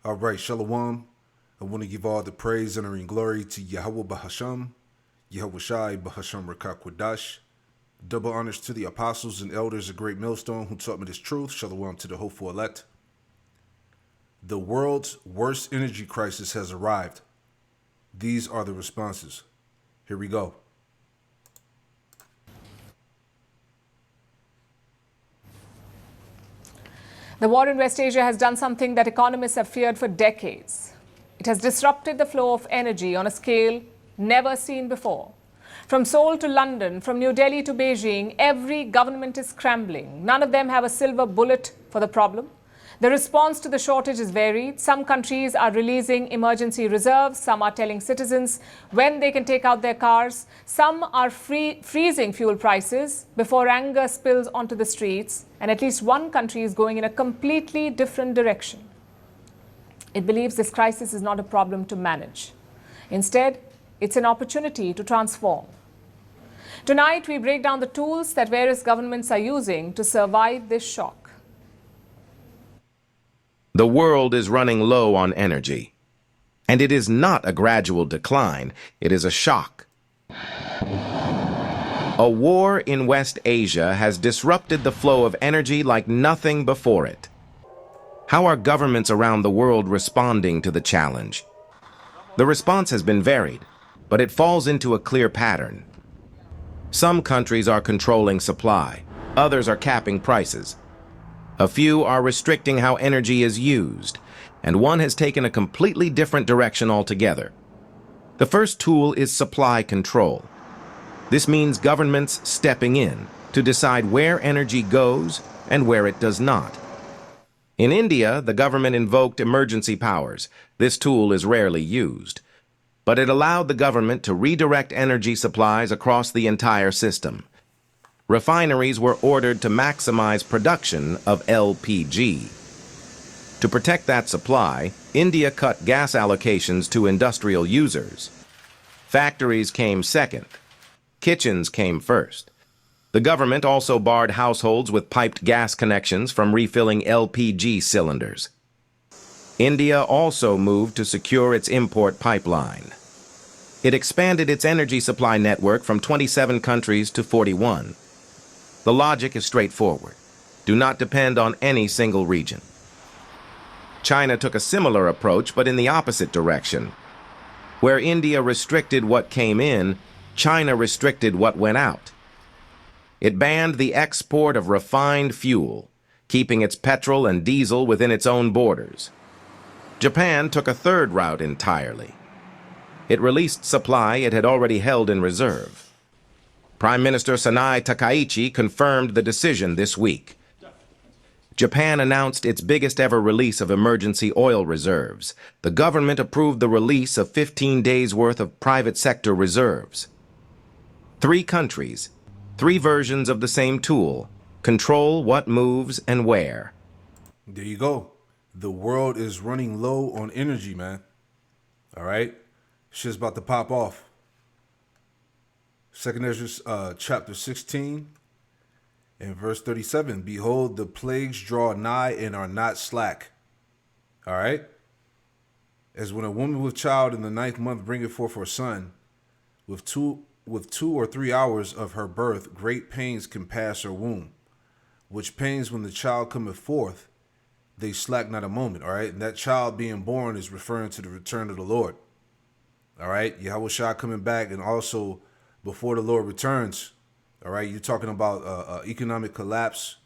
All right, Shalom. I want to give all the praise, honor, and glory to Yahweh Bahasham, Yahweh Shai Bahasham Rakakwadash. Double honors to the apostles and elders of Great Millstone who taught me this truth. Shalom to the hopeful elect. The world's worst energy crisis has arrived. These are the responses. Here we go. The war in West Asia has done something that economists have feared for decades. It has disrupted the flow of energy on a scale never seen before. From Seoul to London, from New Delhi to Beijing, every government is scrambling. None of them have a silver bullet for the problem. The response to the shortage is varied. Some countries are releasing emergency reserves. Some are telling citizens when they can take out their cars. Some are freezing fuel prices before anger spills onto the streets. And at least one country is going in a completely different direction. It believes this crisis is not a problem to manage. Instead, it's an opportunity to transform. Tonight, we break down the tools that various governments are using to survive this shock. The world is running low on energy. And it is not a gradual decline, it is a shock. A war in West Asia has disrupted the flow of energy like nothing before it. How are governments around the world responding to the challenge? The response has been varied, but it falls into a clear pattern. Some countries are controlling supply, others are capping prices. A few are restricting how energy is used, and one has taken a completely different direction altogether. The first tool is supply control. This means governments stepping in to decide where energy goes and where it does not. In India, the government invoked emergency powers. This tool is rarely used, but it allowed the government to redirect energy supplies across the entire system. Refineries were ordered to maximize production of LPG. To protect that supply, India cut gas allocations to industrial users. Factories came second. Kitchens came first. The government also barred households with piped gas connections from refilling LPG cylinders. India also moved to secure its import pipeline. It expanded its energy supply network from 27 countries to 41. The logic is straightforward. Do not depend on any single region. China took a similar approach, but in the opposite direction. Where India restricted what came in, China restricted what went out. It banned the export of refined fuel, keeping its petrol and diesel within its own borders. Japan took a third route entirely. It released supply it had already held in reserve. Prime Minister Sanai Takaichi confirmed the decision this week. Japan announced its biggest ever release of emergency oil reserves. The government approved the release of 15 days' worth of private sector reserves. 3 countries, 3 versions of the same tool, control what moves and where. There you go. The world is running low on energy, man. All right? Shit's about to pop off. Second Ezra chapter 16 and verse 37. Behold, the plagues draw nigh and are not slack. All right? As when a woman with child in the 9th month bringeth forth her son, with two or 3 hours of her birth, great pains compass her womb. Which pains when the child cometh forth, they slack not a moment. All right? And that child being born is referring to the return of the Lord. All right? Yahweh Shah coming back, and also before the Lord returns, all right, you're talking about economic collapse,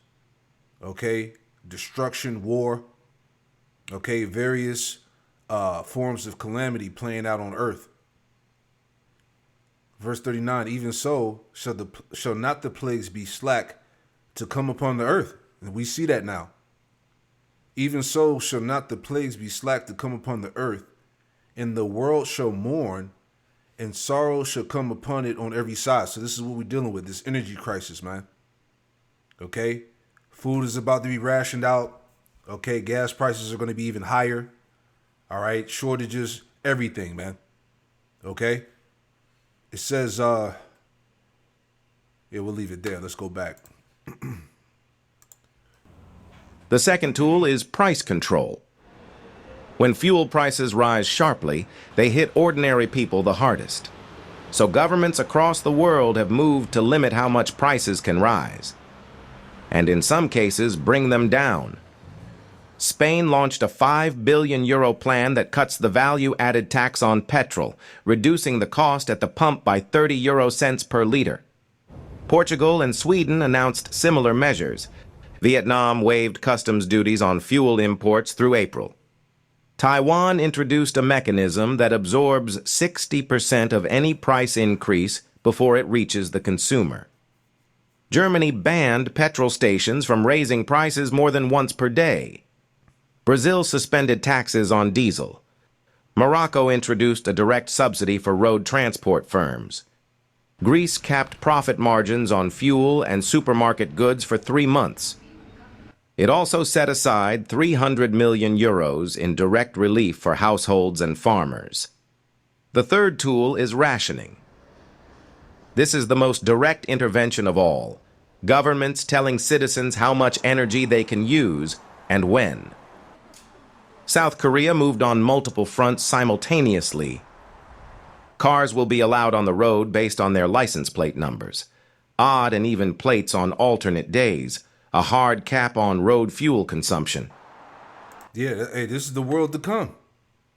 okay, destruction, war, okay, various forms of calamity playing out on earth. Verse 39, even so shall not the plagues be slack to come upon the earth. And we see that now. Even so shall not the plagues be slack to come upon the earth, and the world shall mourn, and sorrow shall come upon it on every side. So this is what we're dealing with, this energy crisis, man. Okay? Food is about to be rationed out. Okay? Gas prices are going to be even higher. All right? Shortages, everything, man. Okay? It says, yeah, we'll leave it there. Let's go back. The second tool is price control. When fuel prices rise sharply, they hit ordinary people the hardest. So governments across the world have moved to limit how much prices can rise, and in some cases bring them down. Spain launched a €5 billion plan that cuts the value-added tax on petrol, reducing the cost at the pump by 30 euro cents per liter. Portugal and Sweden announced similar measures. Vietnam waived customs duties on fuel imports through April. Taiwan introduced a mechanism that absorbs 60% of any price increase before it reaches the consumer. Germany banned petrol stations from raising prices more than once per day. Brazil suspended taxes on diesel. Morocco introduced a direct subsidy for road transport firms. Greece capped profit margins on fuel and supermarket goods for 3 months. It also set aside €300 million in direct relief for households and farmers. The third tool is rationing. This is the most direct intervention of all. Governments telling citizens how much energy they can use and when. South Korea moved on multiple fronts simultaneously. Cars will be allowed on the road based on their license plate numbers. Odd and even plates on alternate days. A hard cap on road fuel consumption. Yeah, hey, this is the world to come.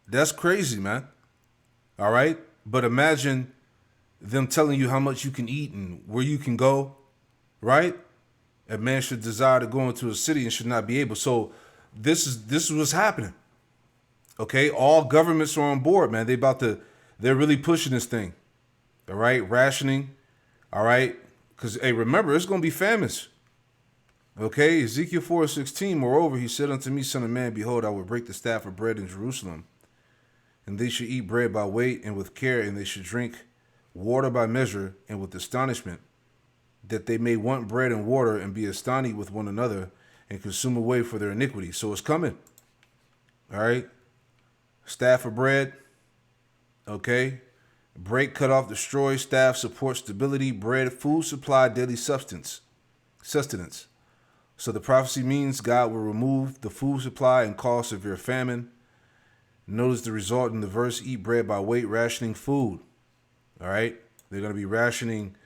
That's crazy, man. All right? But imagine them telling you how much you can eat and where you can go, right? A man should desire to go into a city and should not be able. So this is what's happening. Okay? All governments are on board, man. They're really pushing this thing. All right? Rationing. All right? Because, hey, remember, it's going to be famines. Okay, Ezekiel 4:16, moreover, he said unto me, Son of man, behold, I will break the staff of bread in Jerusalem, and they should eat bread by weight and with care, and they should drink water by measure and with astonishment, that they may want bread and water and be astonished with one another and consume away for their iniquity. So it's coming. All right, staff of bread, okay, break, cut off, destroy, staff, support, stability, bread, food supply, daily sustenance. So the prophecy means God will remove the food supply and cause severe famine. Notice the result in the verse, eat bread by weight, rationing food. All right? They're going to be rationing,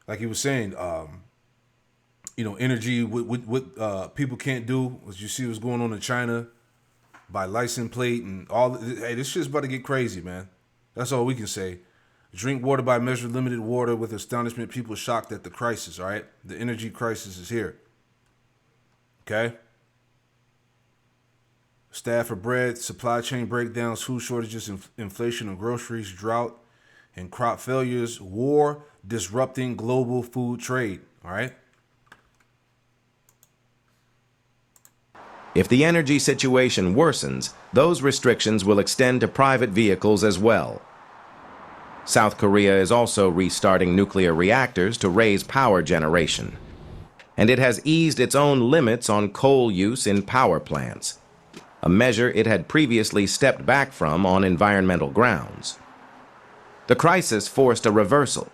like he was saying, energy, what people can't do, as you see what's going on in China, by license plate and all. Hey, this shit's about to get crazy, man. That's all we can say. Drink water by measure, limited water with astonishment. People shocked at the crisis, all right? The energy crisis is here. Okay. Staff of bread, supply chain breakdowns, food shortages, inflation of groceries, drought, and crop failures, war disrupting global food trade. All right. If the energy situation worsens, those restrictions will extend to private vehicles as well. South Korea is also restarting nuclear reactors to raise power generation. And it has eased its own limits on coal use in power plants, a measure it had previously stepped back from on environmental grounds. The crisis forced a reversal.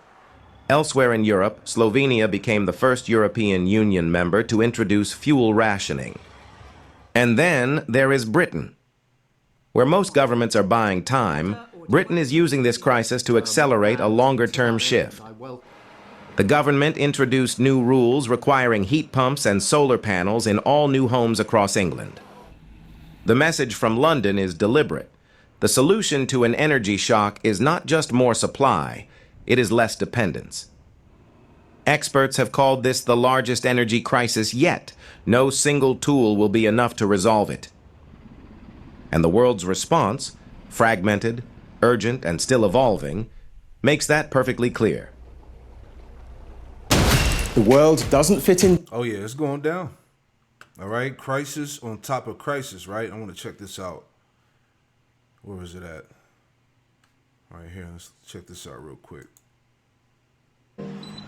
Elsewhere in Europe, Slovenia became the first European Union member to introduce fuel rationing. And then there is Britain. Where most governments are buying time, Britain is using this crisis to accelerate a longer-term shift. The government introduced new rules requiring heat pumps and solar panels in all new homes across England. The message from London is deliberate. The solution to an energy shock is not just more supply, it is less dependence. Experts have called this the largest energy crisis yet. No single tool will be enough to resolve it. And the world's response, fragmented, urgent, and still evolving, makes that perfectly clear. The world doesn't fit in. Oh, yeah, it's going down. All right, crisis on top of crisis, right? I want to check this out. Where is it at? Right here, let's check this out real quick.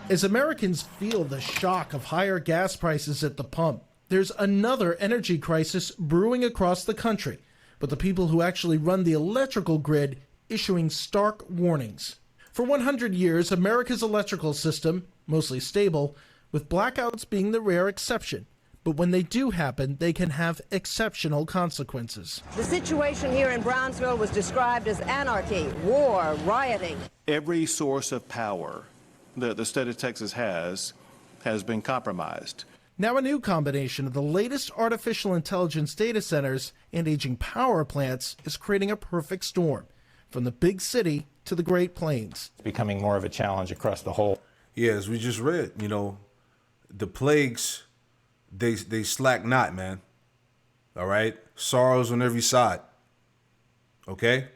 As Americans feel the shock of higher gas prices at the pump, there's another energy crisis brewing across the country, but the people who actually run the electrical grid issuing stark warnings. For 100 years, America's electrical system, mostly stable, with blackouts being the rare exception. but when they do happen, they can have exceptional consequences. The situation here in Brownsville was described as anarchy, war, rioting. Every source of power that the state of Texas has been compromised. Now a new combination of the latest artificial intelligence data centers and aging power plants is creating a perfect storm, from the big city to the Great Plains. It's becoming more of a challenge across the whole. Yeah, as we just read, the plagues, they slack not, man. All right? Sorrows on every side. Okay?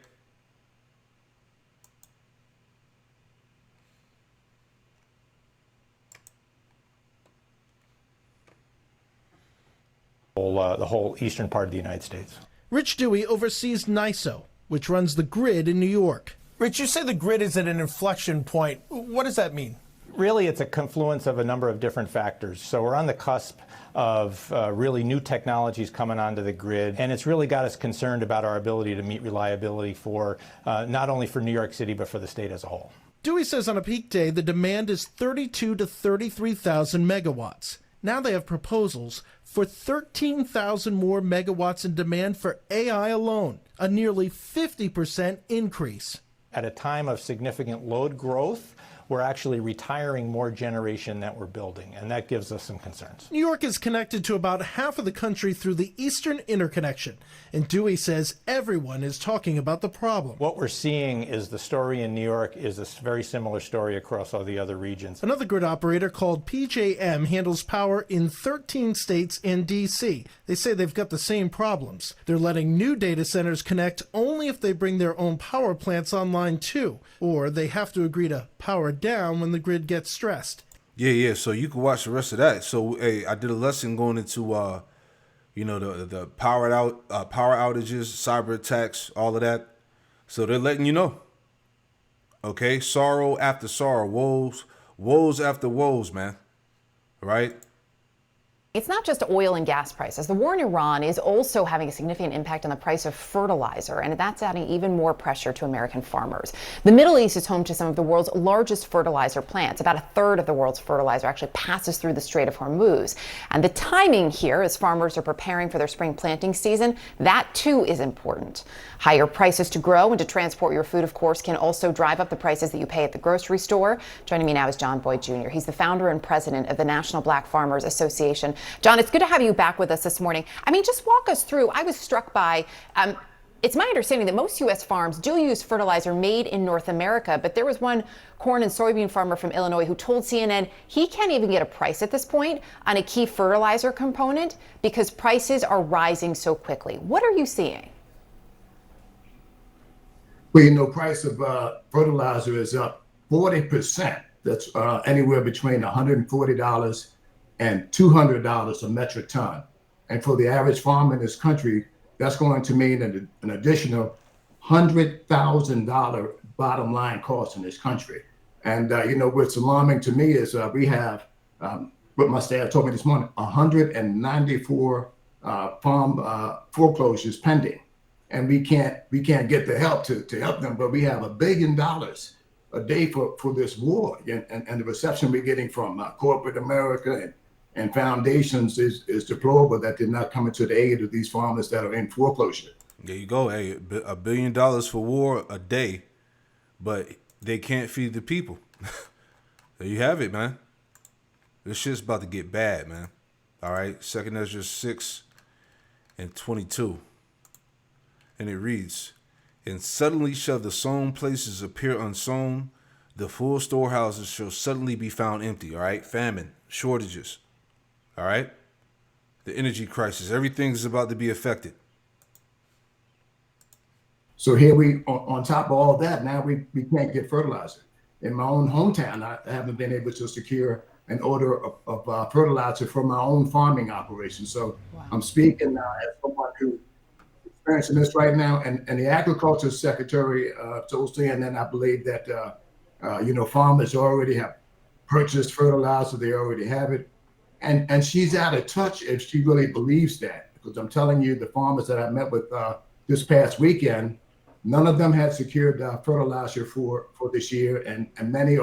The whole eastern part of the United States. Rich Dewey oversees NISO, which runs the grid in New York. Rich, you say the grid is at an inflection point. What does that mean? Really, it's a confluence of a number of different factors. So we're on the cusp of really new technologies coming onto the grid, and it's really got us concerned about our ability to meet reliability for not only for New York City, but for the state as a whole. Dewey says on a peak day, the demand is 32 to 33,000 megawatts. Now they have proposals for 13,000 more megawatts in demand for AI alone, a nearly 50% increase. At a time of significant load growth, we're actually retiring more generation that we're building, and that gives us some concerns. New York is connected to about half of the country through the Eastern Interconnection, and Dewey says everyone is talking about the problem. What we're seeing is the story in New York is a very similar story across all the other regions. Another grid operator called PJM handles power in 13 states and D.C. They say they've got the same problems. They're letting new data centers connect only if they bring their own power plants online too, or they have to agree to power down when the grid gets stressed. Yeah. So you can watch the rest of that. So, hey, I did a lesson going into, the power outages, cyber attacks, all of that. So they're letting you know. Okay, sorrow after sorrow, woes after woes, man. Right? It's not just oil and gas prices. The war in Iran is also having a significant impact on the price of fertilizer, and that's adding even more pressure to American farmers. The Middle East is home to some of the world's largest fertilizer plants. About a third of the world's fertilizer actually passes through the Strait of Hormuz. And the timing here, as farmers are preparing for their spring planting season, that too is important. Higher prices to grow and to transport your food, of course, can also drive up the prices that you pay at the grocery store. Joining me now is John Boyd Jr. He's the founder and president of the National Black Farmers Association. John, it's good to have you back with us this morning. I mean, just walk us through. I was struck by, it's my understanding that most U.S. farms do use fertilizer made in North America, but there was one corn and soybean farmer from Illinois who told CNN he can't even get a price at this point on a key fertilizer component because prices are rising so quickly. What are you seeing? Well, price of fertilizer is up 40%. That's anywhere between $140 and $200 a metric ton. And for the average farmer in this country, that's going to mean an additional $100,000 bottom line cost in this country. And, what's alarming to me is we have, what my staff told me this morning, 194 farm foreclosures pending. And we can't get the help to help them, but we have $1 billion a day for this war. And the reception we're getting from corporate America and foundations is deplorable that they're not coming to the aid of these farmers that are in foreclosure. There you go. Hey, $1 billion for war a day, but they can't feed the people. There you have it, man. This shit's about to get bad, man. All right. 2 Ezra 6 and 22. And it reads, "And suddenly shall the sown places appear unsown. The full storehouses shall suddenly be found empty." All right. Famine, shortages. All right. The energy crisis. Everything's about to be affected. So here on top of all that, now we can't get fertilizer. In my own hometown, I haven't been able to secure an order of fertilizer for my own farming operation. So wow. I'm speaking now as someone who is experiencing this right now. And the Agriculture Secretary told CNN, I believe that, farmers already have purchased fertilizer. They already have it. And she's out of touch if she really believes that, because I'm telling you, the farmers that I met with this past weekend, none of them had secured fertilizer for this year, and many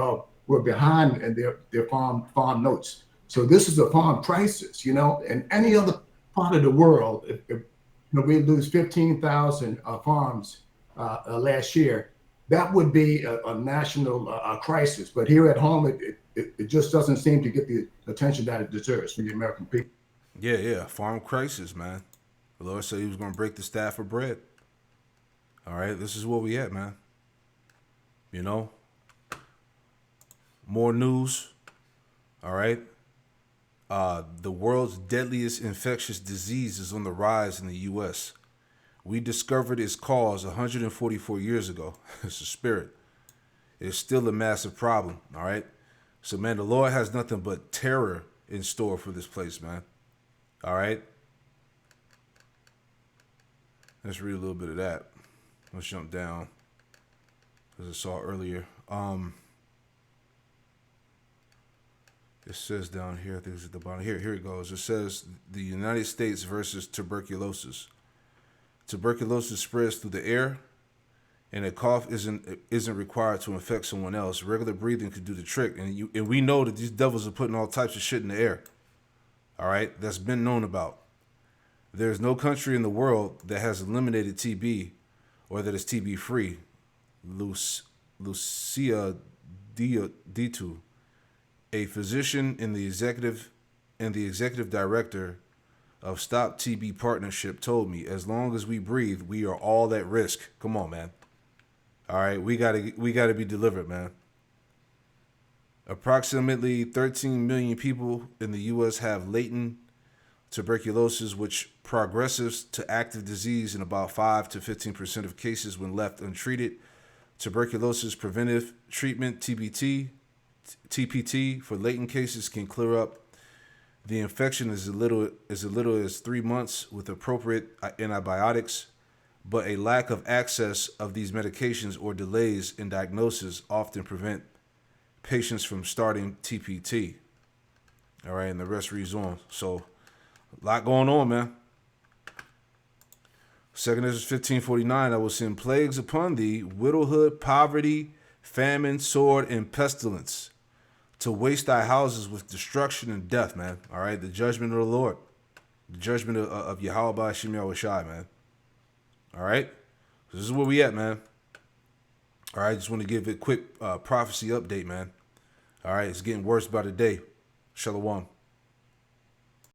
were behind in their farm notes. So this is a farm crisis, you know. In any other part of the world, if you know, we lose 15,000 farms last year, that would be a national crisis. But here at home, it just doesn't seem to get the attention that it deserves from the American people. Yeah, farm crisis, man. The Lord said he was going to break the staff of bread. All right, this is where we at, man. You know, more news. All right. The world's deadliest infectious disease is on the rise in the U.S. We discovered its cause 144 years ago. It's a spirit. It's still a massive problem. All right. So, man, the Lord has nothing but terror in store for this place, man. All right. Let's read a little bit of that. Let's jump down, as I saw earlier. It says down here, I think it's at the bottom. Here it goes. It says the United States versus tuberculosis. Tuberculosis spreads through the air, and a cough isn't required to infect someone else. Regular breathing could do the trick, and we know that these devils are putting all types of shit in the air. All right, that's been known about. There's no country in the world that has eliminated TB or that is TB free. Lucia Ditu, a physician in the executive director of Stop TB Partnership, told me, as long as we breathe, we are all at risk. Come on, man. All right, we gotta be delivered, man. Approximately 13 million people in the U.S. have latent tuberculosis, which progresses to active disease in about 5 to 15% of cases when left untreated. Tuberculosis preventive treatment, TPT, for latent cases can clear up the infection as little as 3 months with appropriate antibiotics, but a lack of access of these medications or delays in diagnosis often prevent patients from starting TPT. All right, and the rest reads on. So, a lot going on, man. 2 Ezra 15:49, I will send plagues upon thee, widowhood, poverty, famine, sword, and pestilence, to waste thy houses with destruction and death, man. All right, the judgment of the Lord. The judgment of Yahweh Ba'ashim Yahushai, man. All right? So this is where we at, man. All right, just want to give a quick prophecy update, man. All right, it's getting worse by the day. Shalom.